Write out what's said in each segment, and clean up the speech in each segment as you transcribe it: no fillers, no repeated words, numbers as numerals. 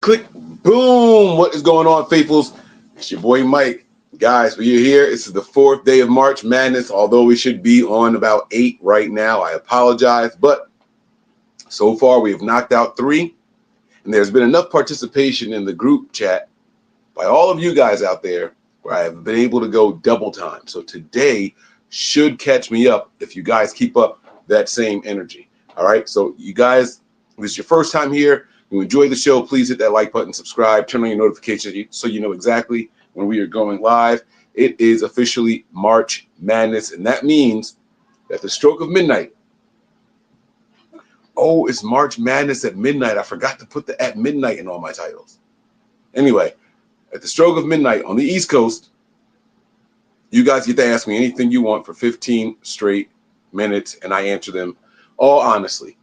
click, boom. What is going on, faithfuls? It's your boy Mike. Guys, we are here. This is the 4th day of March Madness, although we should be on about 8 right now. I apologize, but so far we have knocked out 3, and there's been enough participation in the group chat by all of you guys out there where I have been able to go double time. So today should catch me up if you guys keep up that same energy. All right, so you guys, if this is your first time here, you enjoy the show, please hit that like button, subscribe, turn on your notifications so you know exactly when we are going live. It is officially March Madness, and that means that the stroke of midnight. Oh, it's March Madness at midnight. I forgot to put the at midnight in all my titles. Anyway, at the stroke of midnight on the East Coast, you guys get to ask me anything you want for 15 straight minutes, and I answer them all honestly.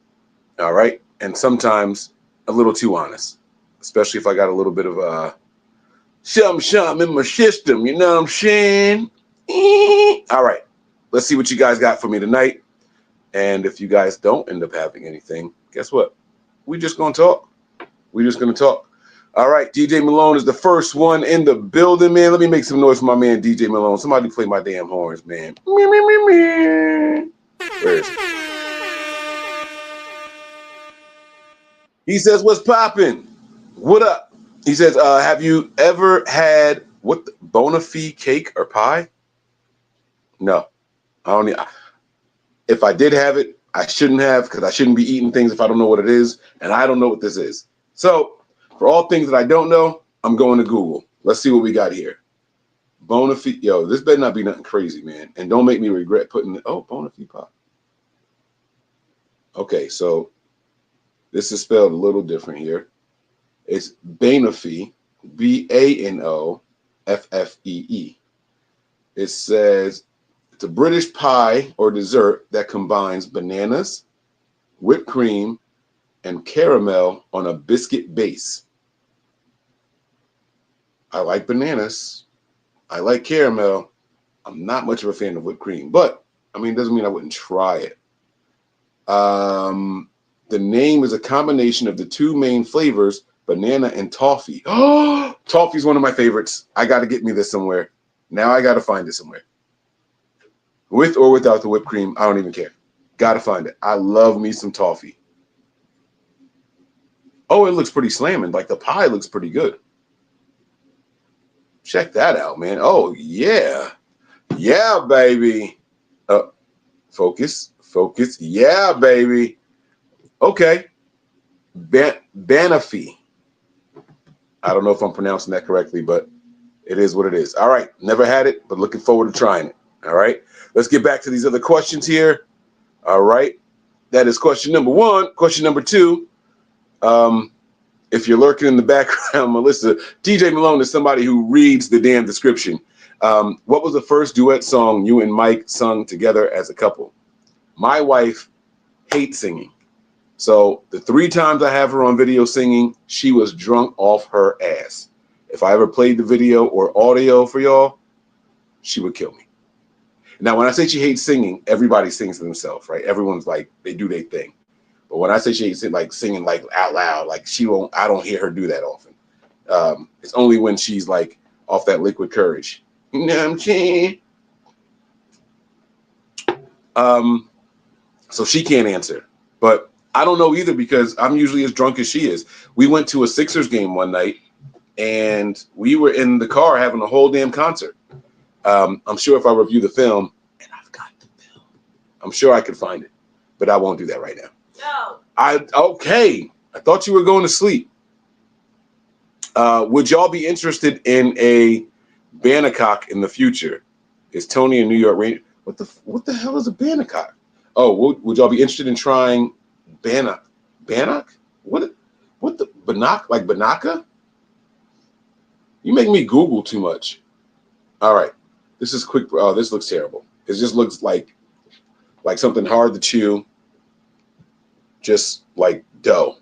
All right? And sometimes a little too honest, especially if I got a little bit of something in my system. You know what I'm saying? All right. Let's see what you guys got for me tonight. And if you guys don't end up having anything, guess what? We just going to talk. We're just going to talk. All right, DJ Malone is the first one in the building, man. Let me make some noise for my man, DJ Malone. Somebody play my damn horns, man. Where is he? He says, what's poppin'? What up? He says, have you ever had bona fide cake or pie? No. I don't. If I did have it, I shouldn't have, because I shouldn't be eating things if I don't know what it is, and I don't know what this is. So, for all things that I don't know, I'm going to Google. Let's see what we got here. Bona fide. Yo, this better not be nothing crazy, man. And don't make me regret putting it. Oh, bona fide pie. Okay, so this is spelled a little different here. It's Banofee, Banoffee. It says it's a British pie or dessert that combines bananas, whipped cream, and caramel on a biscuit base. I like bananas. I like caramel. I'm not much of a fan of whipped cream, but I mean, it doesn't mean I wouldn't try it. The name is a combination of the two main flavors, banana and toffee. Oh, toffee is one of my favorites. I got to get me this somewhere. Now I got to find it somewhere. With or without the whipped cream, I don't even care. Got to find it. I love me some toffee. Oh, it looks pretty slamming. Like the pie looks pretty good. Check that out, man. Oh, yeah. Yeah, baby. Focus. Yeah, baby. Okay. Banofee. I don't know if I'm pronouncing that correctly, but it is what it is. All right. Never had it, but looking forward to trying it. All right. Let's get back to these other questions here. All right. That is question number 1. Question number 2. If you're lurking in the background, Melissa, DJ Malone is somebody who reads the damn description. What was the first duet song you and Mike sung together as a couple? My wife hates singing. So the 3 times I have her on video singing, she was drunk off her ass. If I ever played the video or audio for y'all, she would kill me. Now, when I say she hates singing, everybody sings to themselves, right? Everyone's like, they do their thing. But when I say she hates singing like out loud, like I don't hear her do that often. It's only when she's like off that liquid courage. You know what I'm saying? So she can't answer. But I don't know either because I'm usually as drunk as she is. We went to a Sixers game one night, and we were in the car having a whole damn concert. I'm sure if I review the film, and I've got the film, I'm sure I could find it. But I won't do that right now. No. Okay. I thought you were going to sleep. Would y'all be interested in a Bannock in the future? Is Tony a New York Ranger? What the hell is a Bannock? Oh, would y'all be interested in trying Bannock? Bannock? What the Bannock? Like Banaka? You make me Google too much. All right. This is quick. Oh, this looks terrible. It just looks like something hard to chew. Just like dough.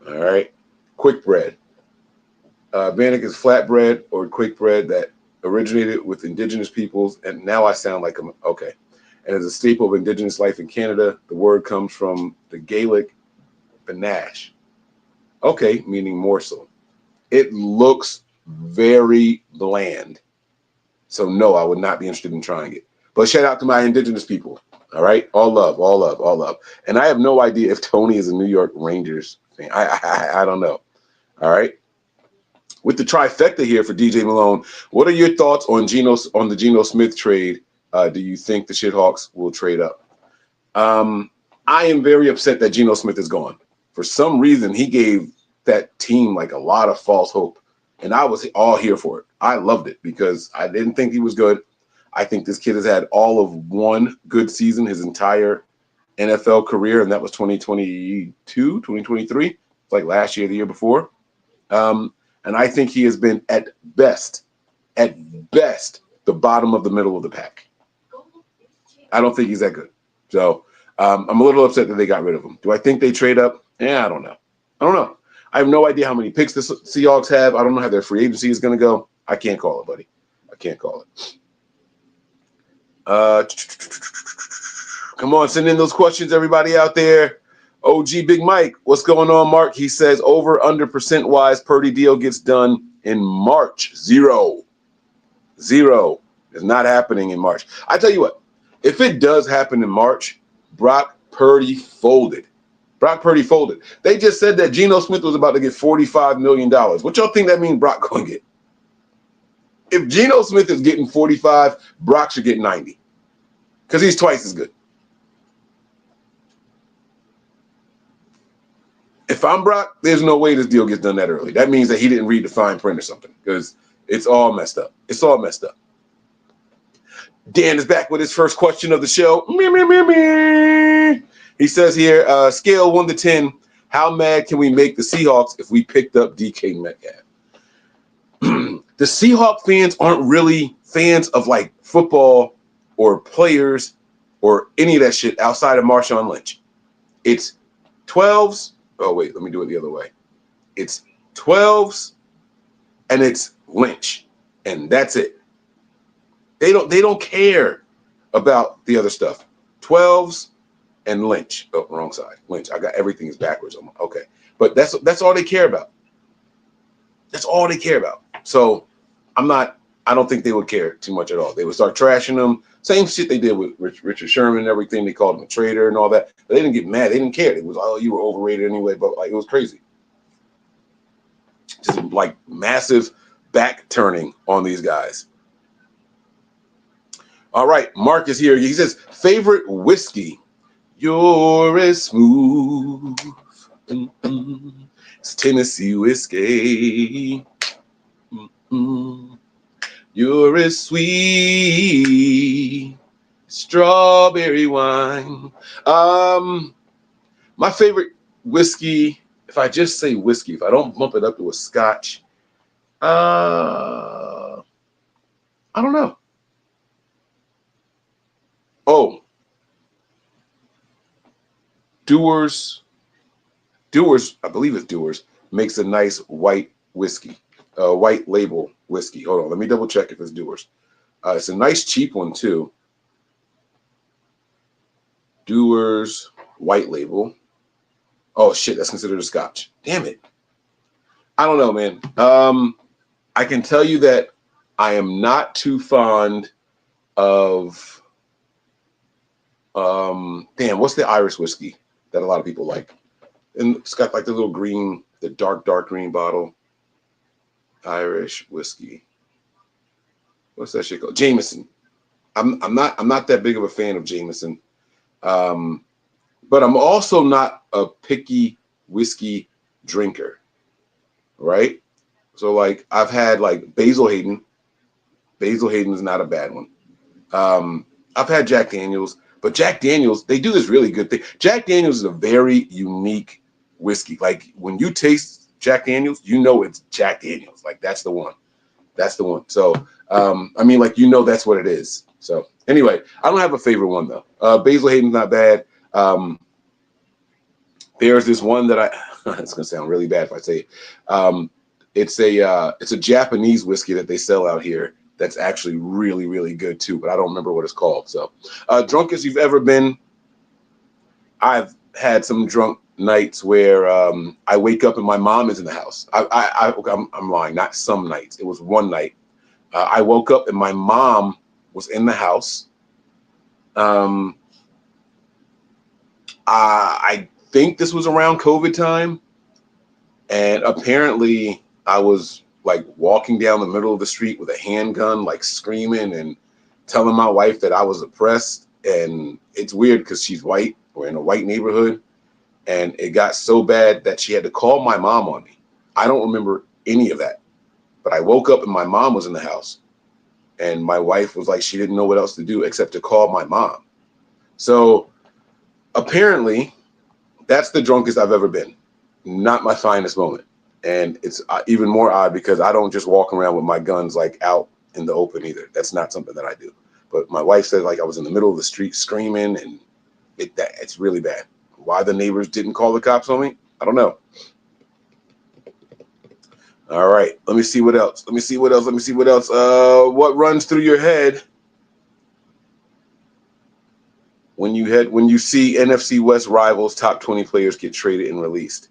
All right. Quick bread. Bannock is flatbread or quick bread that originated with indigenous peoples, and now I sound like I'm okay. And as a staple of indigenous life in Canada, the word comes from the Gaelic banash. Okay, meaning morsel. It looks very bland. So no, I would not be interested in trying it. But shout out to my indigenous people. All right, all love, all love, all love. And I have no idea if Tony is a New York Rangers fan. I don't know. All right. With the trifecta here for DJ Malone, what are your thoughts on the Geno Smith trade? Do you think the Shithawks will trade up? I am very upset that Geno Smith is gone. For some reason, he gave that team like a lot of false hope, and I was all here for it. I loved it because I didn't think he was good. I think this kid has had all of one good season his entire NFL career, and that was 2022, 2023, like last year, the year before. And I think he has been at best, the bottom of the middle of the pack. I don't think he's that good. So I'm a little upset that they got rid of him. Do I think they trade up? Yeah, I don't know. I have no idea how many picks the Seahawks have. I don't know how their free agency is going to go. I can't call it, buddy. I can't call it. Come on, send in those questions, everybody out there. OG Big Mike, what's going on, Mark? He says over under percent wise, Purdy deal gets done in March. Zero. It's not happening in March. I tell you what, if it does happen in March, Brock Purdy folded. They just said that Geno Smith was about to get $45 million. What y'all think that means Brock going to get? If Geno Smith is getting 45, Brock should get 90 because he's twice as good. If I'm Brock, there's no way this deal gets done that early. That means that he didn't read the fine print or something because it's all messed up. Dan is back with his first question of the show. He says here, scale 1 to 10, how mad can we make the Seahawks if we picked up DK Metcalf? The Seahawk fans aren't really fans of like football or players or any of that shit outside of Marshawn Lynch. It's 12s. Oh, wait, let me do it the other way. It's 12s and it's Lynch, and that's it. They don't care about the other stuff. 12s and Lynch. Oh, wrong side. Lynch. I got everything is backwards. Okay. But that's all they care about. That's all they care about. So I don't think they would care too much at all. They would start trashing them. Same shit they did with Richard Sherman and everything. They called him a traitor and all that. But they didn't get mad. They didn't care. It was, oh, you were overrated anyway. But like, it was crazy. Just like massive back turning on these guys. All right, Mark is here. He says, favorite whiskey. You're as smooth. It's Tennessee whiskey. You're as sweet. Strawberry wine. My favorite whiskey, if I just say whiskey, if I don't bump it up to a scotch, I don't know. Oh, Dewar's, I believe it's Dewar's, makes a nice white whiskey, white label whiskey. Hold on, let me double check if it's Dewar's. It's a nice cheap one too. Dewar's white label. Oh shit, that's considered a scotch. Damn it. I don't know, man. I can tell you that I am not too fond of what's the Irish whiskey that a lot of people like? And it's got like the little green, the dark green bottle. Irish whiskey. What's that shit called? Jameson. I'm not that big of a fan of Jameson. But I'm also not a picky whiskey drinker. Right? So like I've had like Basil Hayden. Basil Hayden is not a bad one. I've had Jack Daniels. But Jack Daniels, they do this really good thing. Jack Daniels is a very unique whiskey. Like when you taste Jack Daniels, you know it's Jack Daniels. Like that's the one. So, I mean, like, you know, that's what it is. So anyway, I don't have a favorite one though. Basil Hayden's not bad. There's this one that it's going to sound really bad if I say it. It's a Japanese whiskey that they sell out here. That's actually really, really good too, but I don't remember what it's called. So, drunkest you've ever been. I've had some drunk nights where I wake up and my mom is in the house. I'm lying, not some nights. It was one night. I woke up and my mom was in the house. I think this was around COVID time. And apparently I was like walking down the middle of the street with a handgun, like screaming and telling my wife that I was oppressed. And it's weird because she's white. We're in a white neighborhood. And it got so bad that she had to call my mom on me. I don't remember any of that. But I woke up and my mom was in the house. And my wife was like, she didn't know what else to do except to call my mom. So apparently that's the drunkest I've ever been. Not my finest moment. And it's even more odd because I don't just walk around with my guns like out in the open either. That's not something that I do. But my wife said like I was in the middle of the street screaming, and it's really bad. Why the neighbors didn't call the cops on me, I don't know. All right, let me see what else. What runs through your head when you see NFC West rivals top 20 players get traded and released?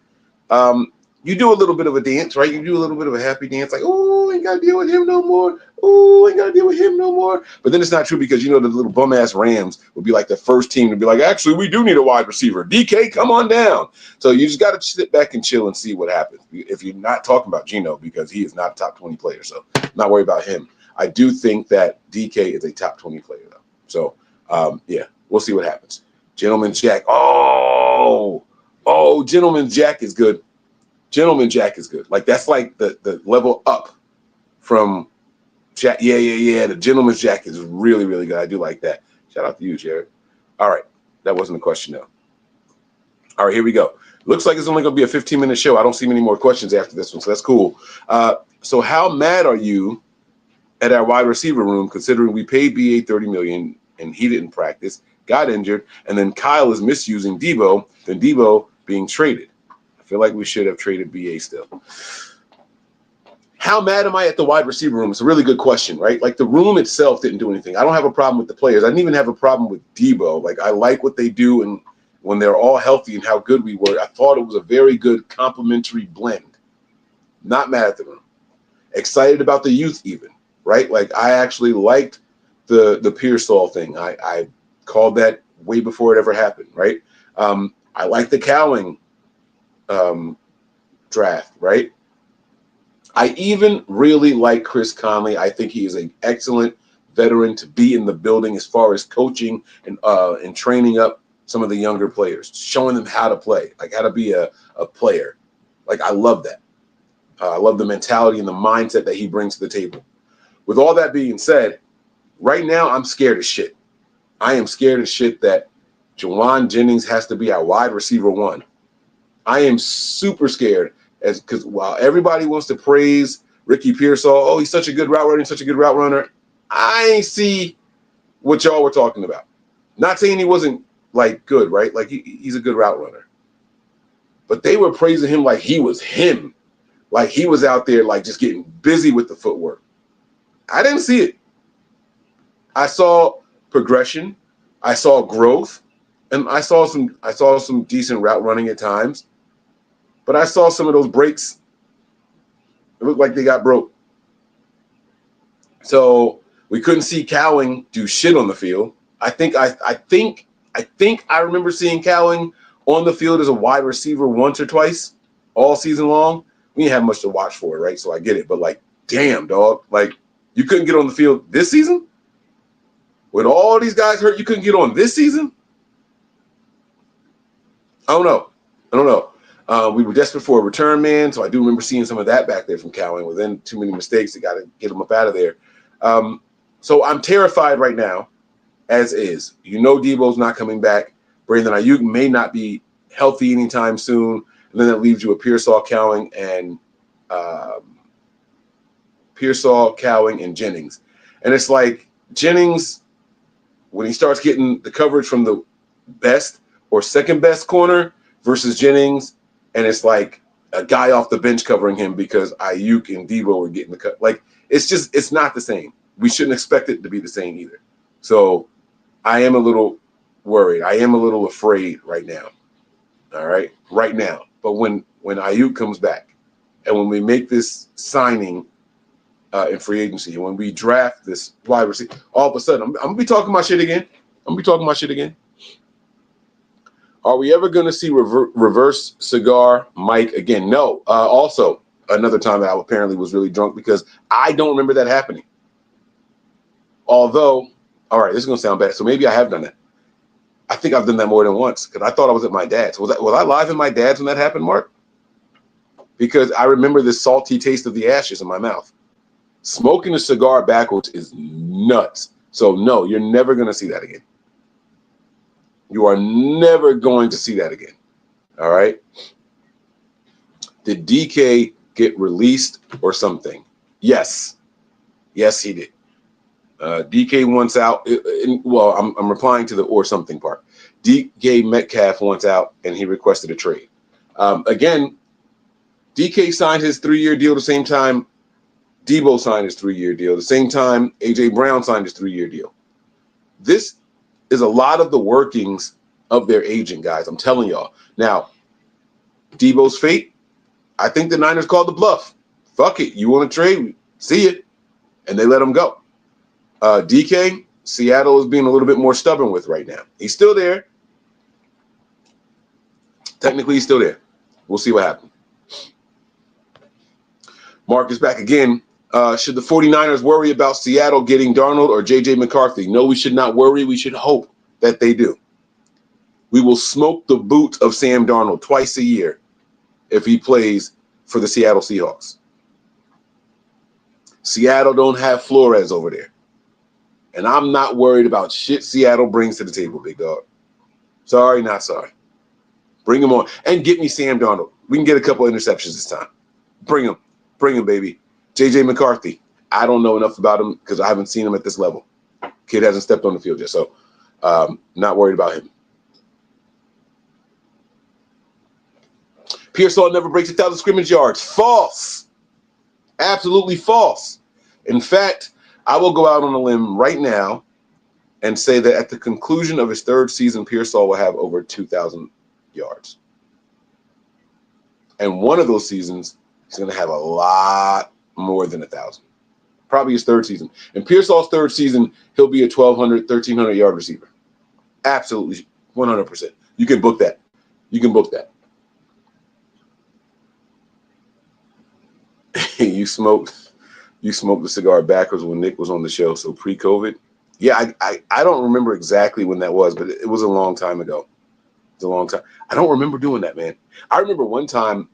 You do a little bit of a dance, right? You do a little bit of a happy dance, like, oh, ain't got to deal with him no more. Oh, ain't got to deal with him no more. But then it's not true because, the little bum-ass Rams would be like the first team to be like, actually, we do need a wide receiver. DK, come on down. So you just got to sit back and chill and see what happens. If you're not talking about Geno, because he is not a top 20 player, so not worry about him. I do think that DK is a top 20 player, though. So, yeah, we'll see what happens. Gentleman Jack. Oh, Gentleman Jack is good. Gentleman Jack is good. Like that's like the level up from Jack. Yeah. The Gentleman Jack is really, really good. I do like that. Shout out to you, Jared. All right. That wasn't a question though. All right, here we go. Looks like it's only going to be a 15-minute show. I don't see many more questions after this one, so that's cool. So how mad are you at our wide receiver room considering we paid BA $30 million and he didn't practice, got injured, and then Kyle is misusing Debo, then Debo being traded? I feel like we should have traded BA still. How mad am I at the wide receiver room? It's a really good question, right? Like the room itself didn't do anything. I don't have a problem with the players. I didn't even have a problem with Debo. Like I like what they do, and when they're all healthy and how good we were, I thought it was a very good complementary blend. Not mad at the room. Excited about the youth even, right? Like I actually liked the Pearsall thing. I called that way before it ever happened, right? I like the Cowing draft, right? I even really like Chris Conley. I think he is an excellent veteran to be in the building as far as coaching and training up some of the younger players, showing them how to play, like how to be a player. Like I love that. I love the mentality and the mindset that he brings to the table. With all that being said, right now I'm scared as shit. I am scared as shit that Jauan Jennings has to be our wide receiver one. I am super scared because while everybody wants to praise Ricky Pearsall, oh, he's such a good route runner, I ain't see what y'all were talking about. Not saying he wasn't like good, right? Like he's a good route runner. But they were praising him like he was him. Like he was out there like just getting busy with the footwork. I didn't see it. I saw progression. I saw growth. And I saw some decent route running at times. But I saw some of those breaks. It looked like they got broke. So we couldn't see Cowing do shit on the field. I think I remember seeing Cowing on the field as a wide receiver once or twice all season long. We didn't have much to watch for it, right? So I get it. But like, damn, dog. Like, you couldn't get on the field this season? With all these guys hurt, you couldn't get on this season? I don't know. We were desperate for a return man, so I do remember seeing some of that back there from Cowing. Within too many mistakes, they got to get him up out of there. So I'm terrified right now, as is. Debo's not coming back. Brandon Ayuk may not be healthy anytime soon, and then that leaves you with Pearsall, Cowing, and Jennings. And it's like Jennings, when he starts getting the coverage from the best or second best corner versus Jennings, and it's like a guy off the bench covering him because Ayuk and Debo are getting the cut. Like, it's not the same. We shouldn't expect it to be the same either. So I am a little worried. I am a little afraid right now. All right, right now. But when Ayuk comes back, and when we make this signing in free agency, and when we draft this wide receiver, all of a sudden, I'm gonna be talking my shit again. Are we ever going to see reverse cigar Mike again? No. Also, another time that I apparently was really drunk because I don't remember that happening. Although, all right, this is going to sound bad. So maybe I have done that. I think I've done that more than once because I thought I was at my dad's. Was I live at my dad's when that happened, Mark? Because I remember the salty taste of the ashes in my mouth. Smoking a cigar backwards is nuts. So no, you're never going to see that again. You are never going to see that again. All right. Did DK get released or something? Yes. Yes, he did. DK wants out. I'm replying to the or something part. DK Metcalf wants out, and he requested a trade. Again, DK signed his 3-year deal the same time Debo signed his 3-year deal. The same time A.J. Brown signed his 3-year deal. This is a lot of the workings of their agent, guys. I'm telling y'all. Now, Debo's fate, I think the Niners called the bluff. Fuck it. You want to trade? See it. And they let him go. DK, Seattle is being a little bit more stubborn with right now. He's still there. Technically, he's still there. We'll see what happens. Mark is back again. Should the 49ers worry about Seattle getting Darnold or J.J. McCarthy? No, we should not worry. We should hope that they do. We will smoke the boot of Sam Darnold twice a year if he plays for the Seattle Seahawks. Seattle don't have Flores over there. And I'm not worried about shit Seattle brings to the table, big dog. Sorry, not sorry. Bring him on. And get me Sam Darnold. We can get a couple interceptions this time. Bring him. Bring him, baby. J.J. McCarthy. I don't know enough about him because I haven't seen him at this level. Kid hasn't stepped on the field yet, so not worried about him. Pearsall never breaks 1,000 scrimmage yards. False. Absolutely false. In fact, I will go out on a limb right now and say that at the conclusion of his 3rd season, Pearsall will have over 2,000 yards. And one of those seasons, he's going to have a lot more than 1,000. Probably his 3rd season. In Pearsall's 3rd season, he'll be a 1,200, 1,300 yard receiver. Absolutely, 100%. You can book that. You can book that. You smoked the cigar backwards when Nick was on the show. So pre-COVID, yeah, I don't remember exactly when that was, but it was a long time ago. It's a long time. I don't remember doing that, man. I remember one time.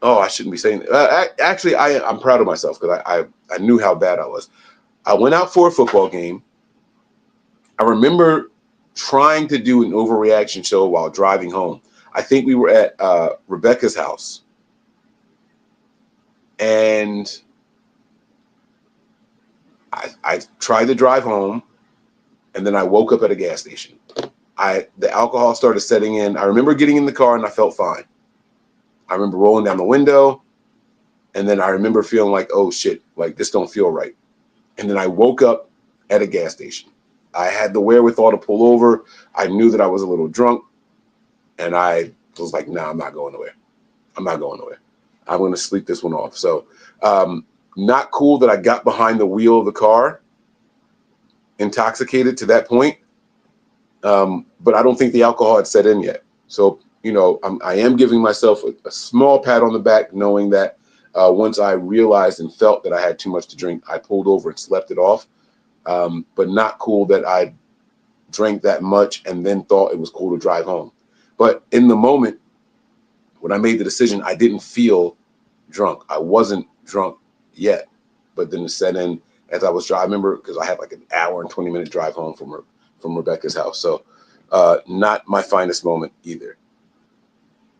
Oh, I shouldn't be saying that. Actually, I'm proud of myself because I knew how bad I was. I went out for a football game. I remember trying to do an overreaction show while driving home. I think we were at Rebecca's house. And I tried to drive home, and then I woke up at a gas station. The alcohol started setting in. I remember getting in the car, and I felt fine. I remember rolling down the window, and then I remember feeling like, oh, shit, like this don't feel right. And then I woke up at a gas station. I had the wherewithal to pull over. I knew that I was a little drunk, and I was like, nah, I'm not going nowhere. I'm going to sleep this one off. So not cool that I got behind the wheel of the car intoxicated to that point. But I don't think the alcohol had set in yet. So, I am giving myself a small pat on the back, knowing that once I realized and felt that I had too much to drink, I pulled over and slept it off. But not cool that I drank that much and then thought it was cool to drive home. But in the moment, when I made the decision, I didn't feel drunk. I wasn't drunk yet. But then it set in as I was driving. I remember because I had like an hour and 20-minute drive home from Rebecca's house. So not my finest moment either.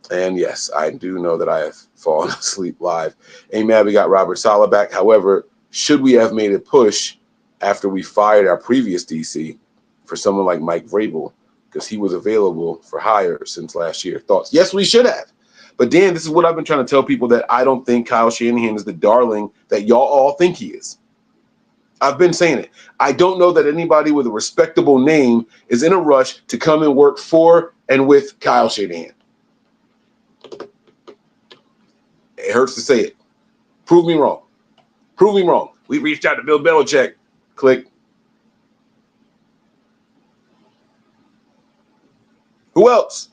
And yes, I do know that I have fallen asleep live. Amen. We got Robert Saleh back. However, should we have made a push after we fired our previous DC for someone like Mike Vrabel because he was available for hire since last year? Thoughts? Yes, we should have. But Dan, this is what I've been trying to tell people, that I don't think Kyle Shanahan is the darling that y'all all think he is. I've been saying it. I don't know that anybody with a respectable name is in a rush to come and work for and with Kyle Shanahan. It hurts to say it. Prove me wrong. Prove me wrong. We reached out to Bill Belichick. Click. Who else?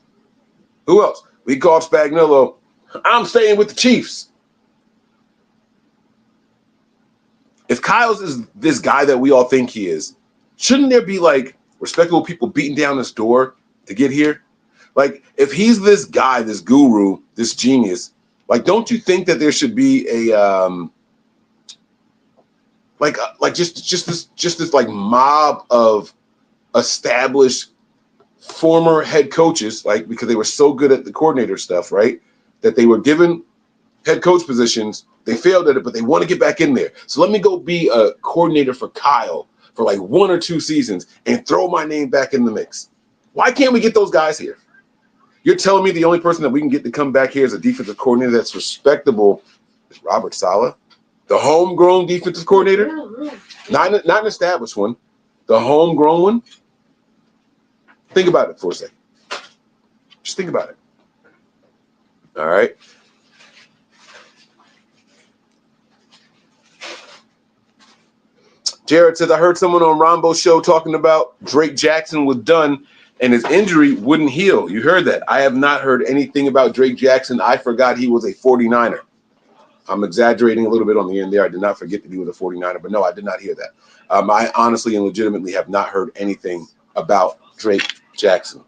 Who else? We called Spagnuolo. I'm staying with the Chiefs. If Kyle's is this guy that we all think he is, shouldn't there be like respectable people beating down his door to get here? Like, if he's this guy, this guru, this genius, like, don't you think that there should be a just this like mob of established former head coaches, like, because they were so good at the coordinator stuff, right? That they were given head coach positions, they failed at it, but they want to get back in there. So let me go be a coordinator for Kyle for like 1 or 2 seasons and throw my name back in the mix. Why can't we get those guys here? You're telling me the only person that we can get to come back here as a defensive coordinator that's respectable is Robert Saleh, the homegrown defensive coordinator? Not an established one, the homegrown one. Think about it for a second. Just think about it. All right. Jared says, I heard someone on Rombo's show talking about Drake Jackson was done and his injury wouldn't heal. You heard that. I have not heard anything about Drake Jackson. I forgot he was a 49er. I'm exaggerating a little bit on the end there. I did not forget that he was a 49er, but no, I did not hear that. I honestly and legitimately have not heard anything about Drake Jackson.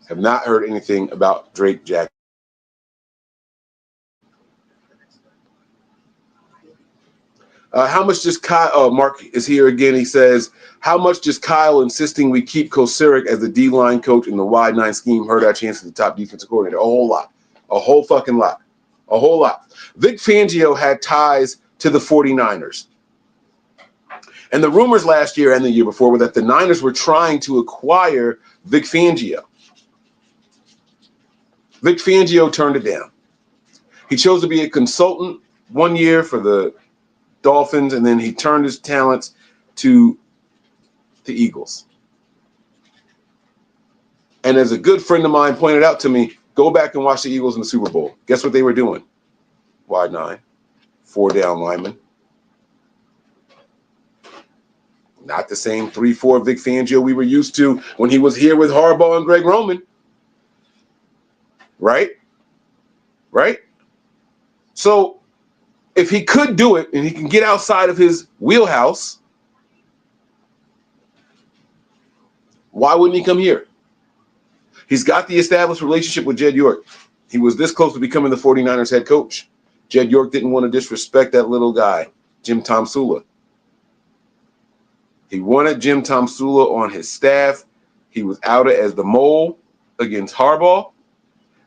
Have not heard anything about Drake Jackson. How much does Kyle? Oh, Mark is here again. He says, how much does Kyle insisting we keep Kocurek as the D-line coach in the wide 9 scheme hurt our chances at the top defensive coordinator? A whole lot. A whole fucking lot. A whole lot. Vic Fangio had ties to the 49ers. And the rumors last year and the year before were that the Niners were trying to acquire Vic Fangio. Vic Fangio turned it down. He chose to be a consultant 1 year for the Dolphins, and then he turned his talents to the Eagles. And as a good friend of mine pointed out to me, go back and watch the Eagles in the Super Bowl. Guess what they were doing? Wide 9, 4 down linemen. Not the same 3-4 Vic Fangio we were used to when he was here with Harbaugh and Greg Roman. Right? Right? So if he could do it and he can get outside of his wheelhouse, why wouldn't he come here? He's got the established relationship with Jed York. He was this close to becoming the 49ers head coach. Jed York didn't want to disrespect that little guy, Jim Tomsula. He wanted Jim Tomsula on his staff. He was outed as the mole against Harbaugh.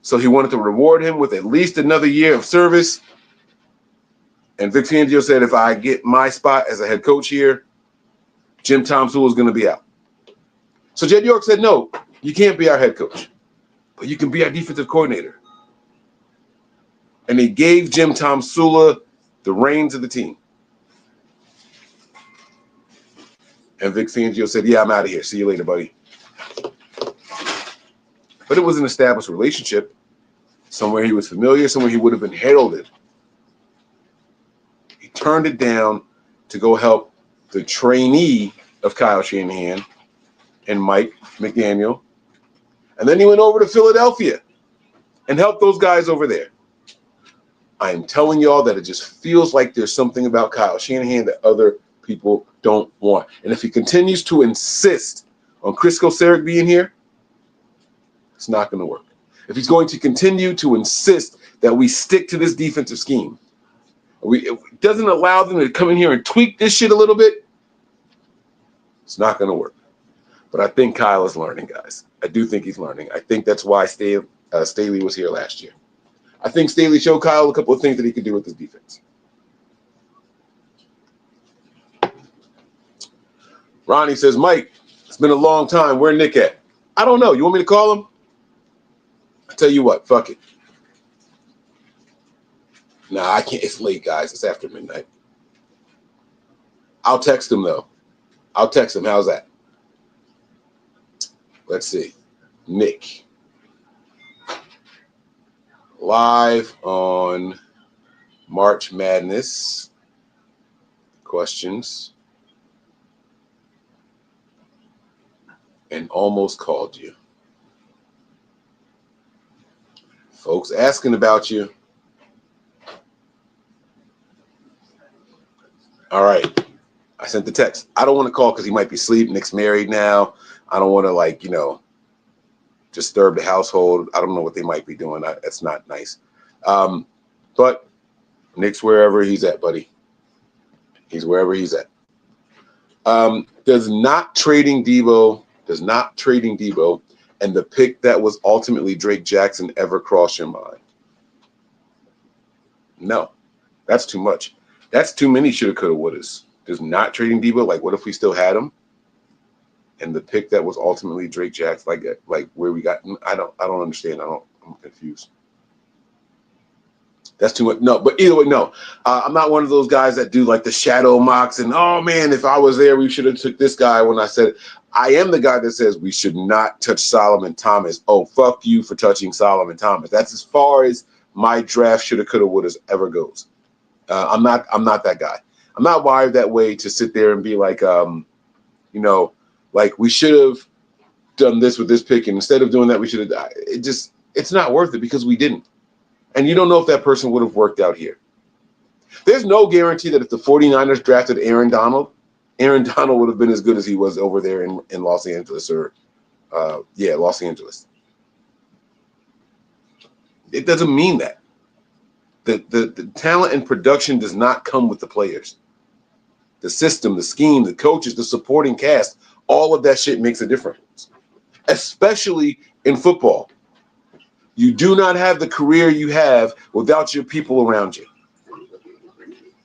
So he wanted to reward him with at least another year of service. And Vic Fangio said, if I get my spot as a head coach here, Jim Tomsula is going to be out. So Jed York said, no, you can't be our head coach, but you can be our defensive coordinator. And he gave Jim Tomsula the reins of the team. And Vic Fangio said, yeah, I'm out of here. See you later, buddy. But it was an established relationship. Somewhere he was familiar, somewhere he would have been heralded. He turned it down to go help the trainee of Kyle Shanahan and Mike McDaniel. And then he went over to Philadelphia and helped those guys over there. I am telling y'all that it just feels like there's something about Kyle Shanahan that other people don't want. And if he continues to insist on Chris Kocurek being here, it's not going to work. If he's going to continue to insist that we stick to this defensive scheme, it doesn't allow them to come in here and tweak this shit a little bit, it's not going to work. But I think Kyle is learning, guys. I do think he's learning. I think that's why Staley was here last year. I think Staley showed Kyle a couple of things that he could do with his defense. Ronnie says, Mike, it's been a long time. Where Nick at? I don't know. You want me to call him? I tell you what, fuck it. Nah, I can't. It's late, guys. It's after midnight. I'll text him, though. I'll text him. How's that? Let's see. Nick. Live on March Madness. Questions. And almost called you. Folks asking about you. All right. I sent the text. I don't want to call because he might be asleep. Nick's married now. I don't want to, disturb the household. I don't know what they might be doing. That's not nice. But Nick's wherever he's at, buddy. He's wherever he's at. Does not trading Debo and the pick that was ultimately Drake Jackson ever cross your mind? No. That's too much. That's too many shoulda, coulda, wouldas. Does not trading Debo, like what if we still had him? And the pick that was ultimately Drake Jackson, like where we got, I don't understand. I'm confused. That's too much. No, but either way, no. I'm not one of those guys that do like the shadow mocks and, oh man, if I was there, we should have took this guy. When I said, I am the guy that says we should not touch Solomon Thomas. Oh, fuck you for touching Solomon Thomas. That's as far as my draft shoulda, coulda, wouldas ever goes. I'm not that guy. I'm not wired that way to sit there and be like, like we should have done this with this pick, and instead of doing that, we should have. It's not worth it because we didn't. And you don't know if that person would have worked out here. There's no guarantee that if the 49ers drafted Aaron Donald would have been as good as he was over there in Los Angeles Los Angeles. It doesn't mean that. The talent and production does not come with the players. The system, the scheme, the coaches, the supporting cast, all of that shit makes a difference, especially in football. You do not have the career you have without your people around you.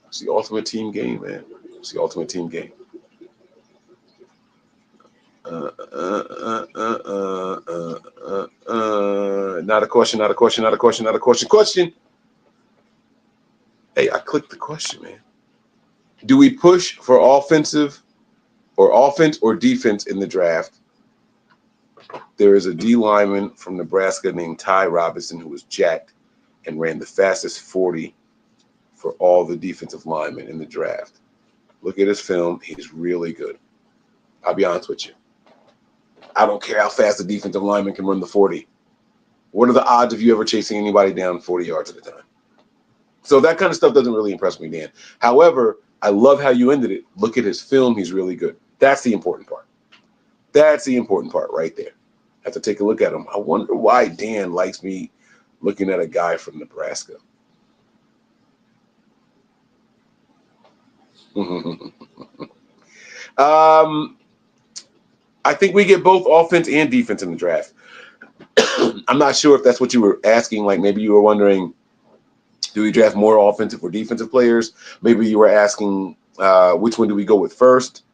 It's the ultimate team game, man. It's the ultimate team game. Not a question. Question. Hey, I clicked the question, man. Do we push for offense or defense in the draft? There is a D lineman from Nebraska named Ty Robinson who was jacked and ran the fastest 40 for all the defensive linemen in the draft. Look at his film. He's really good. I'll be honest with you. I don't care how fast the defensive lineman can run the 40. What are the odds of you ever chasing anybody down 40 yards at a time? So that kind of stuff doesn't really impress me, Dan. However, I love how you ended it. Look at his film. He's really good. That's the important part. That's the important part right there. I have to take a look at him. I wonder why Dan likes me looking at a guy from Nebraska. I think we get both offense and defense in the draft. I'm not sure if that's what you were asking. Like maybe you were wondering, do we draft more offensive or defensive players? Maybe you were asking which one do we go with first?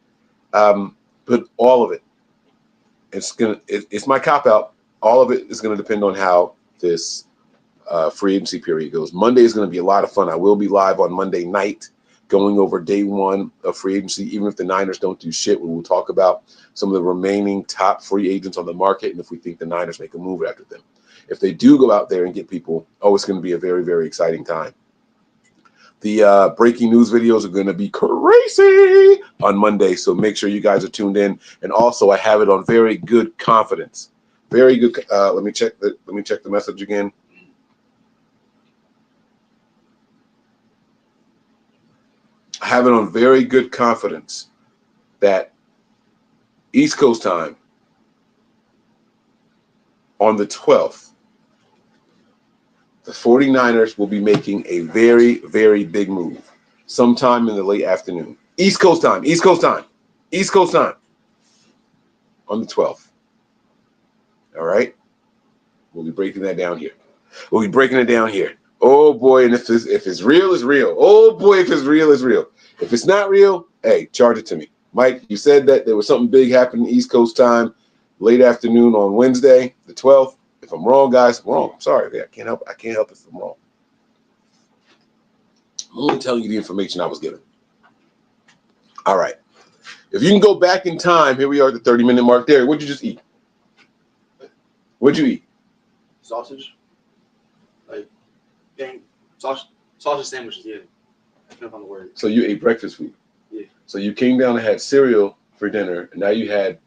But all of it. It's my cop out. All of it is going to depend on how this free agency period goes. Monday is going to be a lot of fun. I will be live on Monday night going over day one of free agency. Even if the Niners don't do shit, we will talk about some of the remaining top free agents on the market and if we think the Niners make a move after them. If they do go out there and get people, it's going to be a very, very exciting time. The breaking news videos are going to be crazy on Monday, so make sure you guys are tuned in. And also, I have it on very good confidence. Very good. Let me check the message again. I have it on very good confidence that East Coast time on the 12th, the 49ers will be making a very, very big move sometime in the late afternoon. East Coast time on the 12th. All right? We'll be breaking that down here. Oh, boy, and if it's real, it's real. Oh, boy, if it's real, it's real. If it's not real, hey, charge it to me. Mike, you said that there was something big happening East Coast time, late afternoon on Wednesday, the 12th. If I'm wrong, guys, I'm wrong. I'm sorry. I can't help if I'm wrong. I'm only telling you the information I was given. All right. If you can go back in time, here we are at the 30-minute mark there. What'd you just eat? What'd you eat? Sausage. Like, dang, sausage sandwiches, yeah. I can't find the word. So you ate breakfast food? Yeah. So you came down and had cereal for dinner, and now you had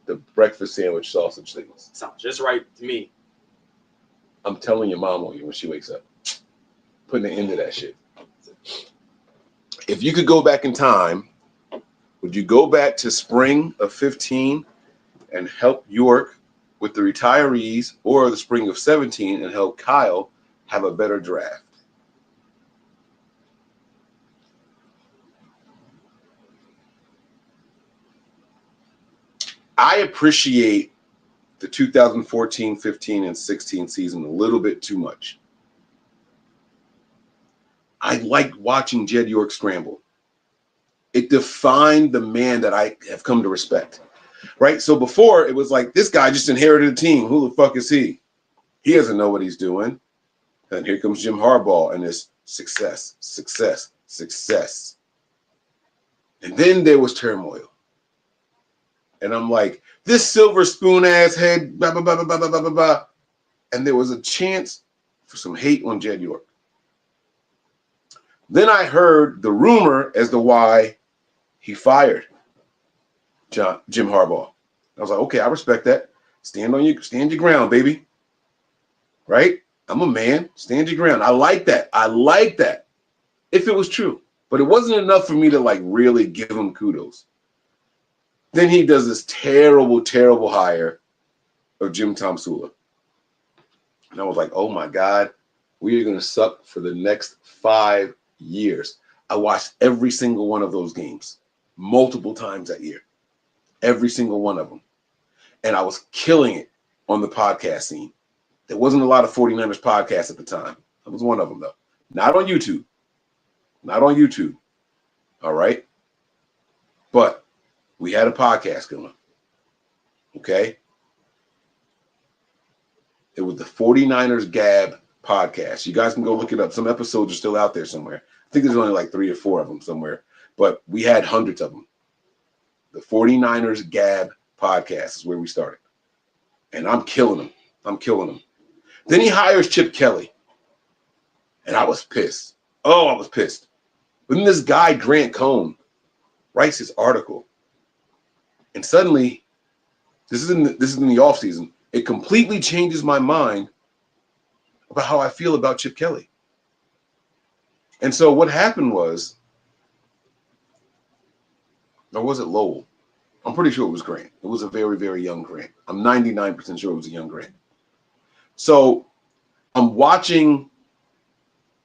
the breakfast sandwich sausage things. Sounds just right to me. I'm telling your mom on you when she wakes up. Putting an end to that shit. If you could go back in time, would you go back to spring of 15 and help York with the retirees, or the spring of 17 and help Kyle have a better draft? I appreciate the 2014, 15, and 16 season a little bit too much. I liked watching Jed York scramble. It defined the man that I have come to respect, right? So before, it was like, this guy just inherited a team. Who the fuck is he? He doesn't know what he's doing. And here comes Jim Harbaugh and his success, success, success. And then there was turmoil. And I'm like, this silver spoon ass head, blah, blah, blah, blah, blah, blah, blah, blah. And there was a chance for some hate on Jed York. Then I heard the rumor as to why he fired Jim Harbaugh. I was like, okay, I respect that. Stand your ground, baby. Right? I'm a man. Stand your ground. I like that. I like that. If it was true. But it wasn't enough for me to like really give him kudos. Then he does this terrible, terrible hire of Jim Tomsula. And I was like, oh my God, we are going to suck for the next 5 years. I watched every single one of those games multiple times that year. Every single one of them. And I was killing it on the podcast scene. There wasn't a lot of 49ers podcasts at the time. I was one of them, though. Not on YouTube. Not on YouTube. All right? But we had a podcast going. Okay? It was the 49ers Gab podcast. You guys can go look it up. Some episodes are still out there somewhere. I think there's only like 3 or 4 of them somewhere. But we had hundreds of them. The 49ers Gab podcast is where we started. And I'm killing them. I'm killing them. Then he hires Chip Kelly. And I was pissed. Oh, I was pissed. But then this guy, Grant Cohn, writes his article. And suddenly, this is in the off season. It completely changes my mind about how I feel about Chip Kelly. And so what happened was, or was it Lowell? I'm pretty sure it was Grant. It was a very, very young Grant. I'm 99% sure it was a young Grant. So I'm watching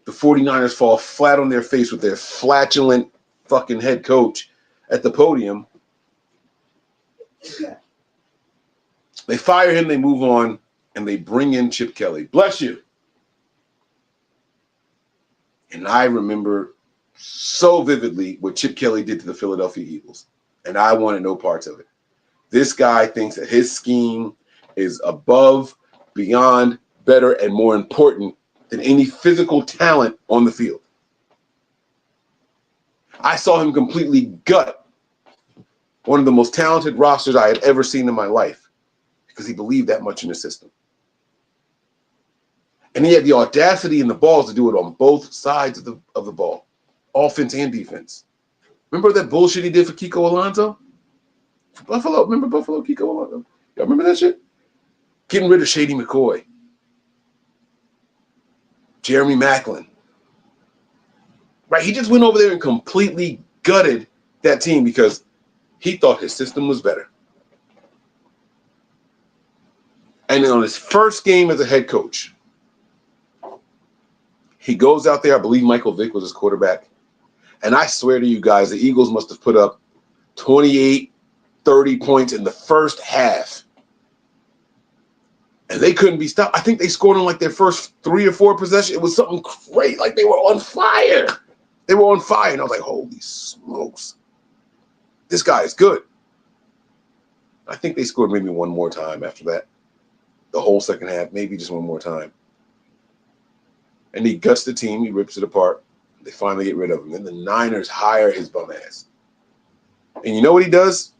the 49ers fall flat on their face with their flatulent fucking head coach at the podium. They fire him, they move on, and they bring in Chip Kelly. Bless you. And I remember so vividly what Chip Kelly did to the Philadelphia Eagles. And I wanted no parts of it. This guy thinks that his scheme is above, beyond, better, and more important than any physical talent on the field. I saw him completely gut one of the most talented rosters I had ever seen in my life because he believed that much in the system. And he had the audacity and the balls to do it on both sides of the ball, offense and defense. Remember that bullshit he did for Kiko Alonso? Buffalo, remember Buffalo, Kiko Alonso? Y'all remember that shit? Getting rid of Shady McCoy. Jeremy Maclin. Right, he just went over there and completely gutted that team because he thought his system was better. And then on his first game as a head coach, he goes out there, I believe Michael Vick was his quarterback. And I swear to you guys, the Eagles must have put up 28, 30 points in the first half. And they couldn't be stopped. I think they scored on like their first 3 or 4 possessions. It was something great. Like they were on fire. They were on fire. And I was like, holy smokes. This guy is good. I think they scored maybe one more time after that. The whole second half, maybe just one more time. And he guts the team. He rips it apart. They finally get rid of him. Then the Niners hire his bum ass. And you know what he does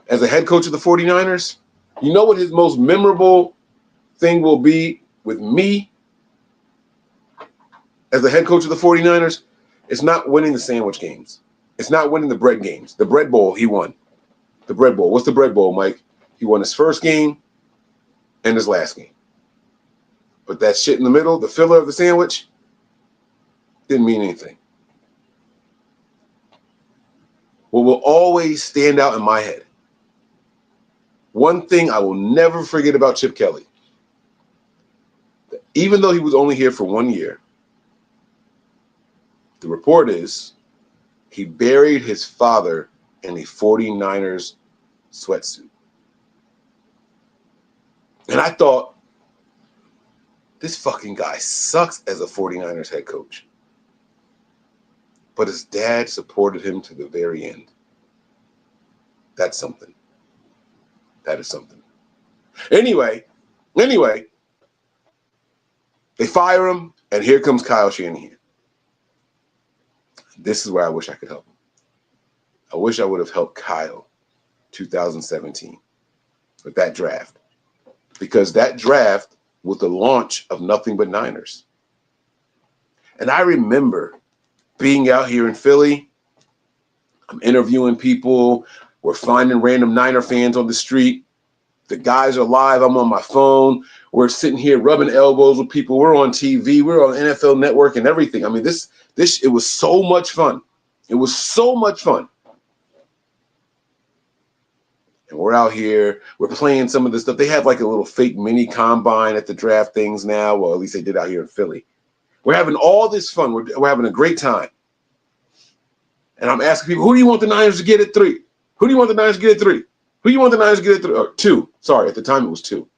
as a head coach of the 49ers? You know what his most memorable thing will be with me as the head coach of the 49ers? It's not winning the sandwich games. It's not winning the bread games. The bread bowl, he won. The bread bowl. What's the bread bowl, Mike? He won his first game and his last game. But that shit in the middle, the filler of the sandwich, didn't mean anything. What will always stand out in my head, one thing I will never forget about Chip Kelly, even though he was only here for 1 year, the report is he buried his father in a 49ers sweatsuit. And I thought, this fucking guy sucks as a 49ers head coach. But his dad supported him to the very end. That's something. That is something. Anyway, they fire him, and here comes Kyle Shanahan. This is where I wish I could help him. I wish I would have helped Kyle 2017 with that draft. Because that draft was the launch of Nothing But Niners. And I remember being out here in Philly. I'm interviewing people. We're finding random Niner fans on the street. The guys are live. I'm on my phone. We're sitting here rubbing elbows with people. We're on TV. We're on NFL Network and everything. I mean, it was so much fun. It was so much fun. And we're out here. We're playing some of this stuff. They have like a little fake mini combine at the draft things now. Well, at least they did out here in Philly. We're having all this fun. We're having a great time. And I'm asking people, who do you want the Niners to get at 3? Who do you want the Niners to get at 3? Who do you want the Niners to get at 3? Or 2. Sorry, at the time it was 2.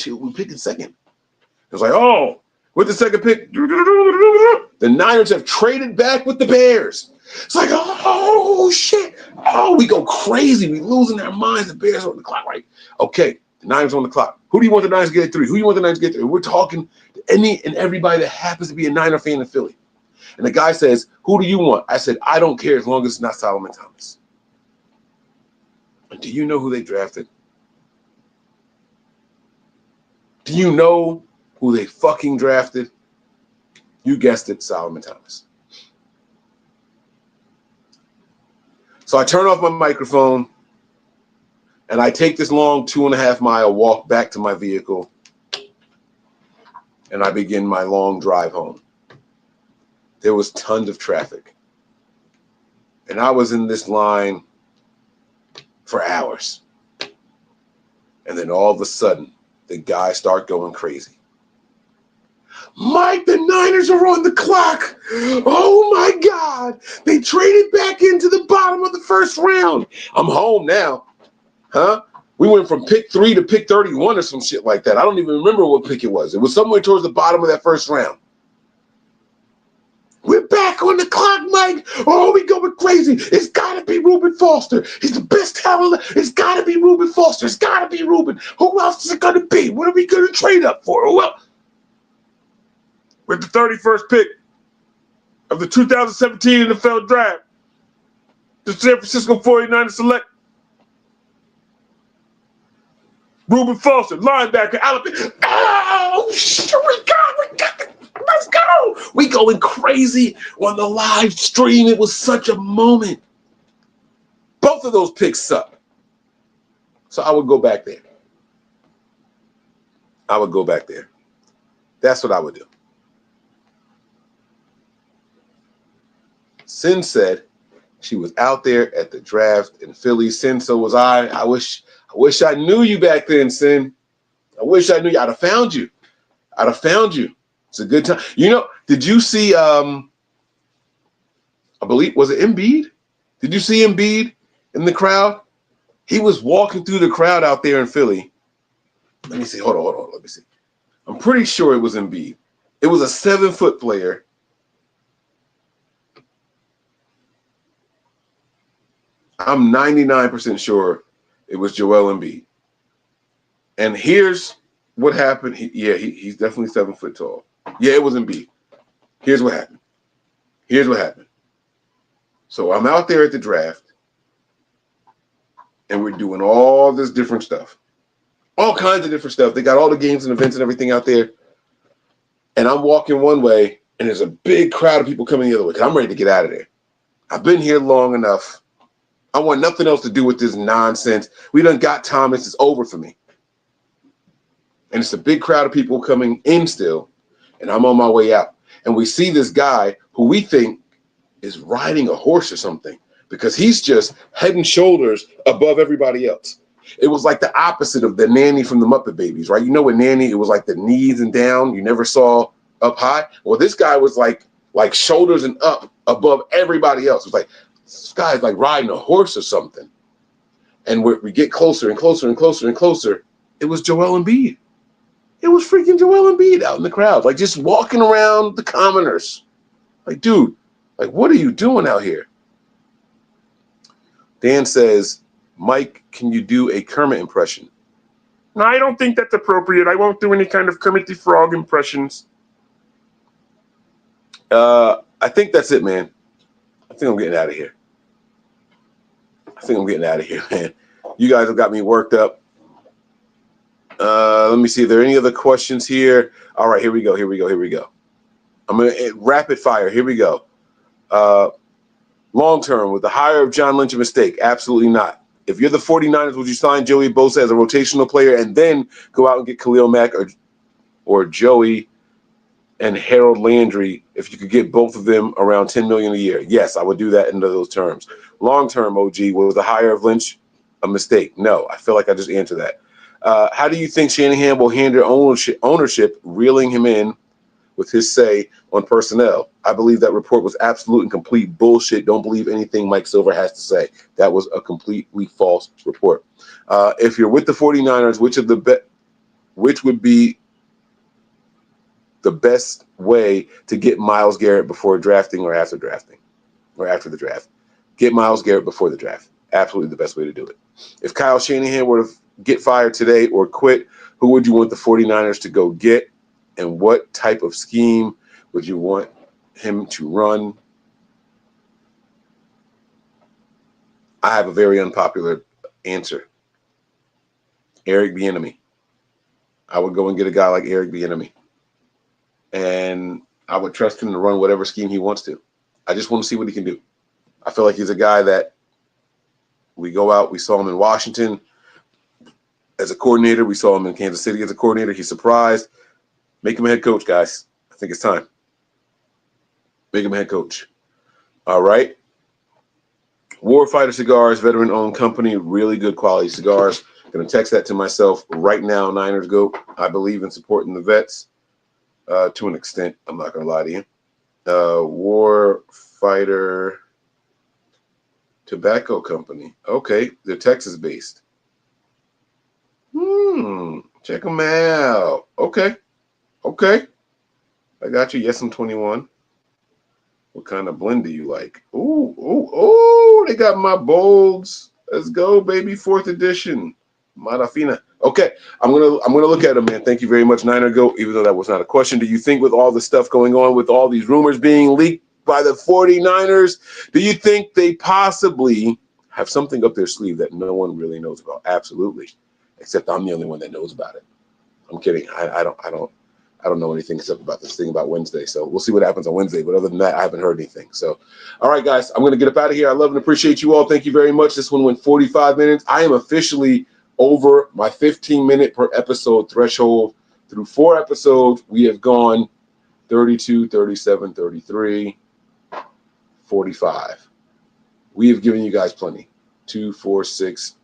We picked the second. It was like, oh, with the second pick, the Niners have traded back with the Bears. It's like, oh, shit. Oh, we go crazy. We losing our minds. The Bears are on the clock, right? Okay, the Niners on the clock. Who do you want the Niners to get at 3? Who do you want the Niners to get at 3? We're talking to any and everybody that happens to be a Niner fan in Philly. And the guy says, who do you want? I said, I don't care as long as it's not Solomon Thomas. And do you know who they drafted? Do you know who they fucking drafted? You guessed it, Solomon Thomas. So I turn off my microphone and I take this long 2.5 mile walk back to my vehicle and I begin my long drive home. There was tons of traffic. And I was in this line for hours. And then all of a sudden, the guys start going crazy. Mike, the Niners are on the clock. Oh, my God. They traded back into the bottom of the first round. I'm home now. Huh? We went from pick 3 to pick 31 or some shit like that. I don't even remember what pick it was. It was somewhere towards the bottom of that first round. We're back on the clock, Mike. Oh, we going crazy. It's got to be Reuben Foster. He's the best talent. It's got to be Reuben Foster. It's got to be Reuben. Who else is it going to be? What are we going to trade up for? Well, with the 31st pick of the 2017 NFL Draft, the San Francisco 49ers select Reuben Foster, linebacker, Alabama. Oh, shit, we got it. Let's go. We going crazy on the live stream. It was such a moment. Both of those picks suck. So I would go back there. That's what I would do. Sin said she was out there at the draft in Philly. Sin, so was I. I wish I knew you back then, Sin. I wish I knew you. I'd have found you. It's a good time. You know, did you see, I believe, was it Embiid? Did you see Embiid in the crowd? He was walking through the crowd out there in Philly. Let me see. Hold on. Let me see. I'm pretty sure it was Embiid. It was a 7-foot player. I'm 99% sure it was Joel Embiid. And here's what happened. He's definitely 7 foot tall. Yeah, it was Embiid. Here's what happened. So I'm out there at the draft, and we're doing all this different stuff. all kinds of different stuff. They got all the games and events and everything out there. And I'm walking one way, and there's a big crowd of people coming the other way because I'm ready to get out of there. I've been here long enough. I want nothing else to do with this nonsense. We done got Thomas. It's over for me. And it's a big crowd of people coming in still, and I'm on my way out. And we see this guy who we think is riding a horse or something because he's just head and shoulders above everybody else. It was like the opposite of the nanny from the Muppet Babies, right? You know, with Nanny, it was like the knees and down. You never saw up high. Well, this guy was like shoulders and up above everybody else. It was like, this guy's like riding a horse or something. And we get closer and closer and closer and closer. It was Joel Embiid. It was freaking Joel Embiid out in the crowd, like just walking around the commoners. Like, dude, like, what are you doing out here? Dan says, Mike, can you do a Kermit impression? No, I don't think that's appropriate. I won't do any kind of Kermit the Frog impressions. I think that's it, man. I think I'm getting out of here. Man. You guys have got me worked up. Let me see. Are there any other questions here? All right, here we go. I'm going to rapid fire. Here we go. Long term, with the hire of John Lynch a mistake? Absolutely not. If you're the 49ers, would you sign Joey Bosa as a rotational player and then go out and get Khalil Mack or Joey and Harold Landry if you could get both of them around $10 million a year? Yes, I would do that under those terms. Long term, OG, was the hire of Lynch a mistake? No, I feel like I just answered that. How do you think Shanahan will handle ownership reeling him in with his say on personnel? I believe that report was absolute and complete bullshit. Don't believe anything Mike Silver has to say. That was a completely false report. If you're with the 49ers, which would be the best way to get Myles Garrett before drafting or after drafting or after the draft? Get Myles Garrett before the draft. Absolutely the best way to do it. If Kyle Shanahan were to get fired today or quit, who would you want the 49ers to go get? And what type of scheme would you want him to run? I have a very unpopular answer. Eric Bieniemy. I would go and get a guy like Eric Bieniemy. And I would trust him to run whatever scheme he wants to. I just want to see what he can do. I feel like he's a guy that we go out. We saw him in Washington as a coordinator. We saw him in Kansas City as a coordinator. He's surprised. Make him a head coach, guys. I think it's time. Make him a head coach. All right. Warfighter Cigars, veteran-owned company, really good quality cigars. Going to text that to myself right now, Niners Go. I believe in supporting the vets to an extent. I'm not going to lie to you. Warfighter Tobacco Company. Okay, they're Texas-based. Check them out. Okay. I got you. Yes, I'm 21. What kind of blend do you like? Ooh, they got my bolds. Let's go, baby. 4th edition. Marafina. Okay, I'm gonna look at them, man. Thank you very much, Niner Go. Even though that was not a question, do you think with all the stuff going on, with all these rumors being leaked by the 49ers, do you think they possibly have something up their sleeve that no one really knows about? Absolutely, except I'm the only one that knows about it. I'm kidding. I don't know anything except about this thing about Wednesday. So we'll see what happens on Wednesday. But other than that, I haven't heard anything. So, all right, guys, I'm going to get up out of here. I love and appreciate you all. Thank you very much. This one went 45 minutes. I am officially over my 15-minute per episode threshold. Through 4 episodes, we have gone 32, 37, 33, 45. We have given you guys plenty. 2, 4, 6,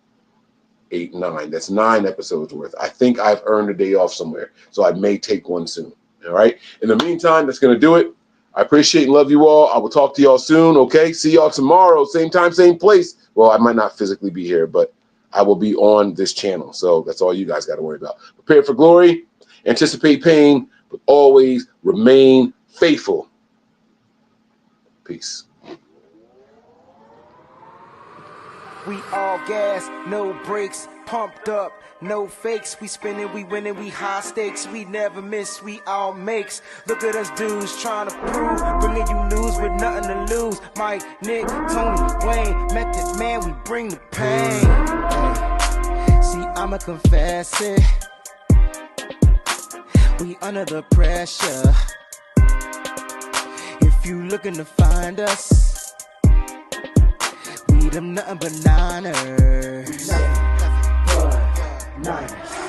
8, 9. That's 9 episodes worth. I think I've earned a day off somewhere, so I may take one soon. All right. In the meantime, that's going to do it. I appreciate and love you all. I will talk to y'all soon. Okay. See y'all tomorrow. Same time, same place. Well, I might not physically be here, but I will be on this channel. So that's all you guys got to worry about. Prepare for glory, anticipate pain, but always remain faithful. Peace. We all gas, no brakes, pumped up, no fakes. We spinning, we winning, we high stakes. We never miss, we all makes. Look at us dudes trying to prove, bringing you news with nothing to lose. Mike, Nick, Tony, Wayne, Method Man, we bring the pain. Hey. See, I'ma confess it. We under the pressure. If you looking to find us, we them nothing but niners. Nothing but Niners.